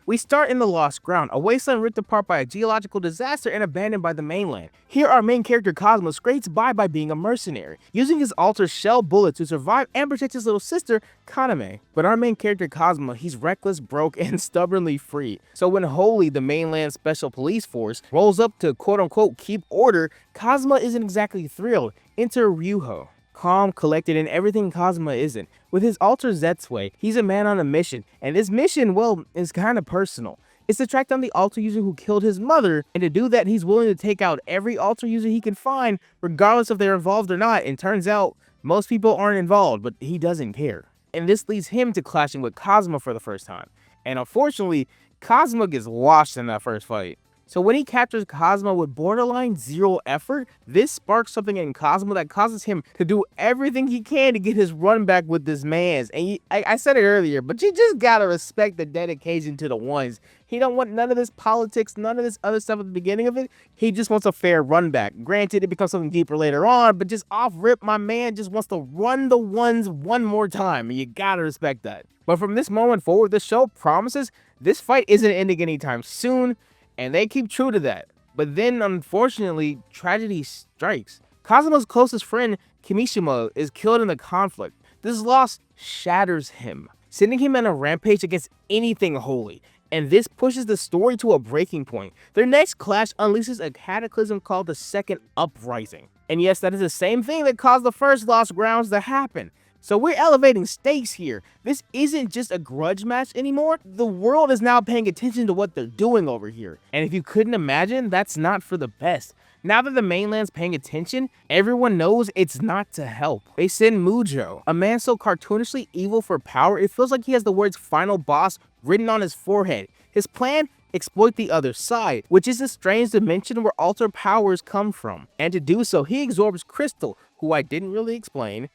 We start in the Lost Ground, a wasteland ripped apart by a geological disaster and abandoned by the mainland. Here our main character Cosmo scrapes by being a mercenary, using his alter's shell bullet to survive and protect his little sister, Kaname. But our main character Cosmo, he's reckless, broke, and stubbornly free. So when Holy, the mainland special police force, rolls up to quote-unquote keep order, Cosmo isn't exactly thrilled. Enter Ryuho. Calm, collected, and everything Cosmo isn't. With his alter Zetsui, he's a man on a mission, and this mission, well, is kinda personal. It's to track down the alter user who killed his mother, and to do that he's willing to take out every alter user he can find, regardless if they're involved or not, and turns out, most people aren't involved, but he doesn't care. And this leads him to clashing with Cosmo for the first time. And unfortunately, Cosmo gets washed in that first fight. So when he captures Cosmo with borderline zero effort, this sparks something in Cosmo that causes him to do everything he can to get his run back with this man's. And I said it earlier, but you just gotta respect the dedication to the ones. He don't want none of this politics, none of this other stuff at the beginning of it. He just wants a fair run back. Granted, it becomes something deeper later on, but just off rip, my man just wants to run the ones one more time, and you gotta respect that. But from this moment forward, the show promises this fight isn't ending anytime soon, and they keep true to that. But then, unfortunately, tragedy strikes. Cosmo's closest friend, Kimishima, is killed in the conflict. This loss shatters him, sending him on a rampage against anything holy. And this pushes the story to a breaking point. Their next clash unleashes a cataclysm called the Second Uprising. And yes, that is the same thing that caused the first Lost Grounds to happen. So we're elevating stakes here. This isn't just a grudge match anymore. The world is now paying attention to what they're doing over here. And if you couldn't imagine, that's not for the best. Now that the mainland's paying attention, everyone knows it's not to help. They send Mujo, a man so cartoonishly evil for power, it feels like he has the words final boss written on his forehead. His plan? Exploit the other side, which is a strange dimension where alter powers come from. And to do so, he absorbs Crystal, who I didn't really explain,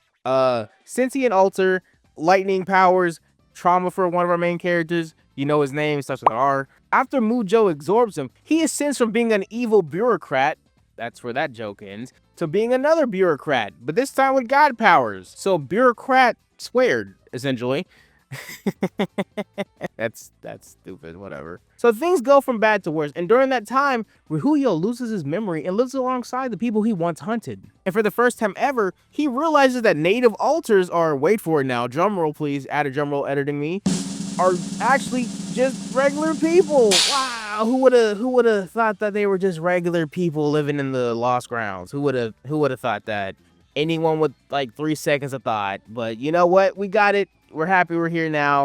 sentient alter, lightning powers, trauma for one of our main characters, you know his name, starts with an R. After Mujo absorbs him, he ascends from being an evil bureaucrat, that's where that joke ends, to being another bureaucrat, but this time with god powers. So bureaucrat squared, essentially. That's stupid, whatever. So things go from bad to worse, and during that time, Ryuho loses his memory and lives alongside the people he once hunted. And for the first time ever, he realizes that native alters are, wait for it now, drumroll please, add a drumroll editing me, are actually just regular people. Wow, who would have thought that they were just regular people living in the Lost Grounds? Who would have thought that? Anyone with like 3 seconds of thought. But you know what? We got it. We're happy we're here now.